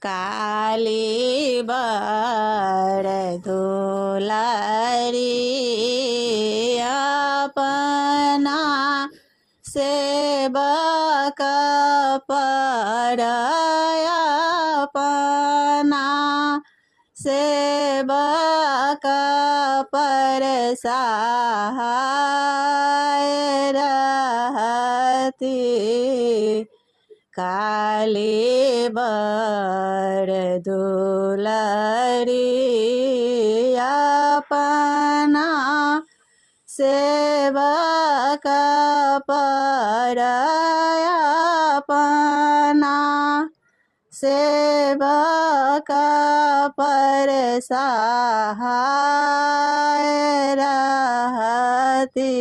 काली बर दुलारी अपना सेवक पर अपना सेवक पर सहाय रहती काली बर दुलारी अपना सेवक पर अपना सेवक पर सहाय रहती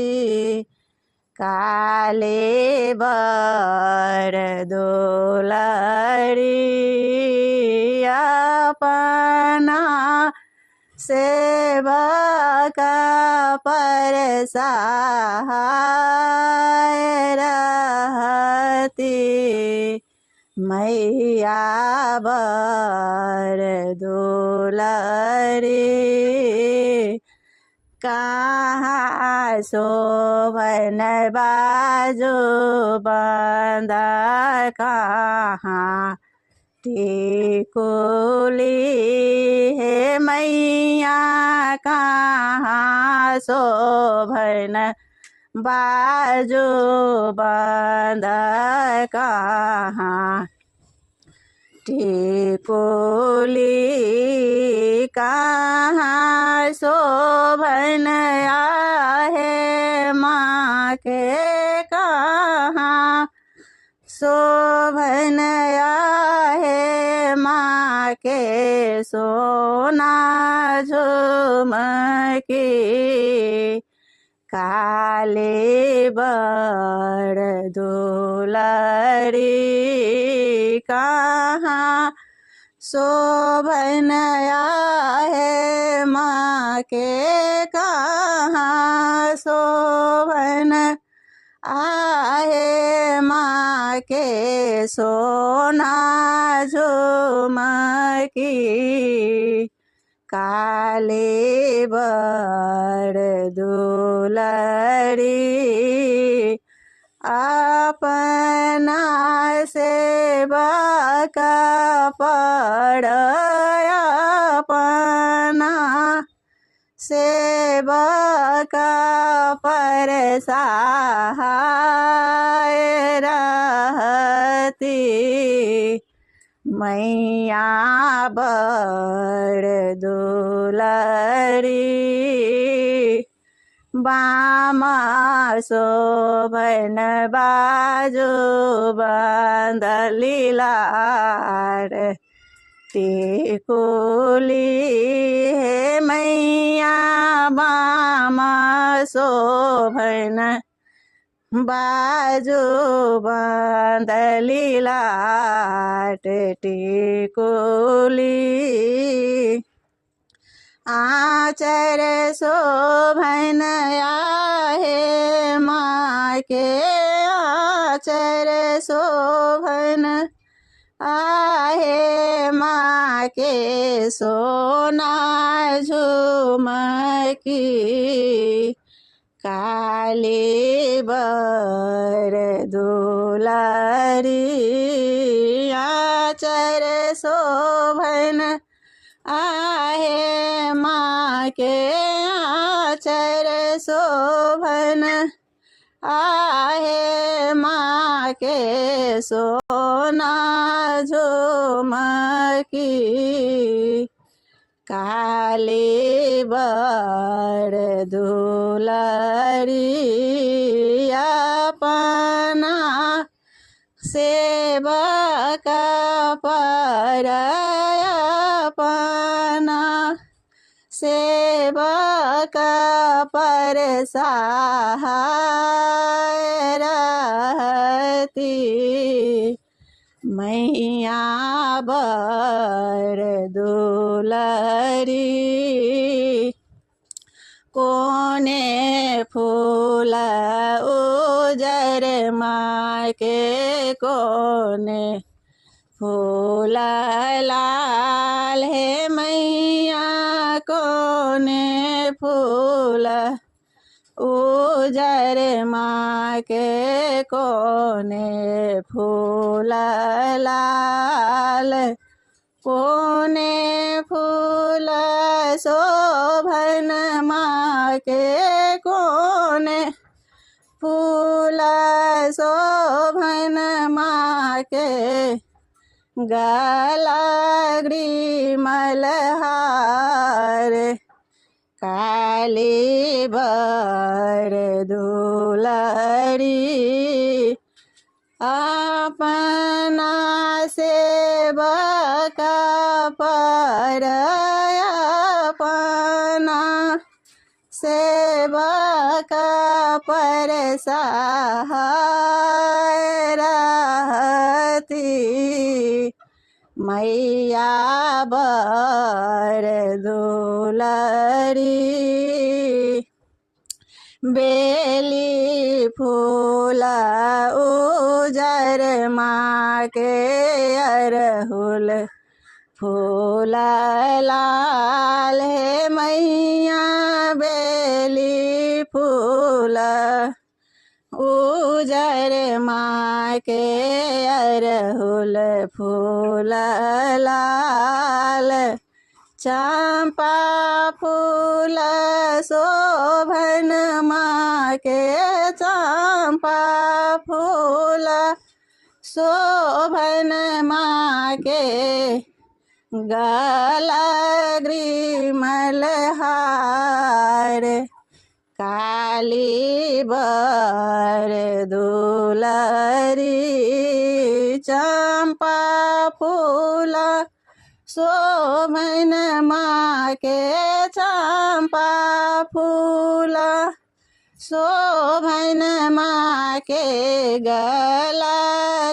काली बर दुलारी अपना सेवक पर सहाय रहती मैया बर दुलारी कहाँ शोभन बाजो बंद कहाँ टिकुली हे मैया कहाँ शोभन बाजो बंद कहाँ टिकुली कहाँ शोभन आहे माँ के कहाँ शोभन आहे माँ के सोना झुमकी काली बर दुलारी कहाँ शोभन आहे माँ के कहाँ शोभन आहे माँ के सोना झुमकी काली बर दुलारी अपना सेवक पर अपना सेवक पर सहाय रहती मैया बर दुलारी बामा शोभन बाजो बंदली लार टिकुली हे मैया बामा शोभन बाजो बंदली लार टिकुली आचर शोभन आहे माँ के आचर शोभन आहे माँ के सोना झुमकी काली बर दुलारी आचर शोभन आहे माँ के आचर शोभन आहे माँ के सोना झुमकी काली बर दुलारी अपना सेवक पर अपना सेवक पर सहाय रहती मैया बर दुलारी कोने फूल उजर माँ के कोने फूल लाल हे मैया कोने फूल उजर माँ के कोने फूल लाल कोने फूल शोभन माँ के कोने फूल शोभन माँ के गला ग्रीमल हार काली बर दुलरी अपना सेवक पर अपना सेवक पर सहाय रहती मैया बर दुलरी बेली फूल उजर माँ के अरहुल फूल लाल हे मैया बेली फूल उजर माँ के अरहुल फूल लाल चंपा फूल शोभन माँ के चंपा फूल शोभन माँ के गला ग्रीमल हार काली बर दुलरी चंपा फूल शोभन माँ के चंपा फूल शोभन माँ के गला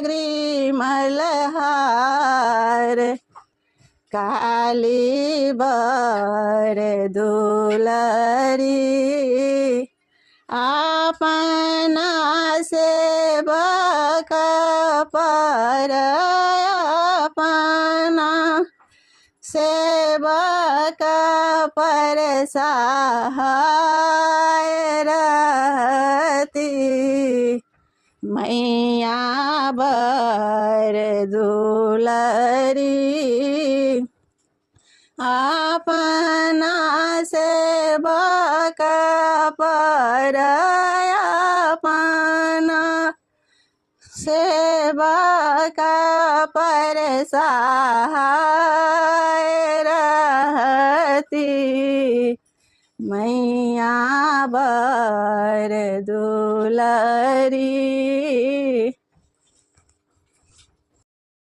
ग्रीमल हार काली बर दुलरी अपना सेवक पर अपना सेवक पर सहाय रहती मैया बर दुलरी अपना सेवक पर अपना सेवक पर सहाय रहती मैया बर दुलरी।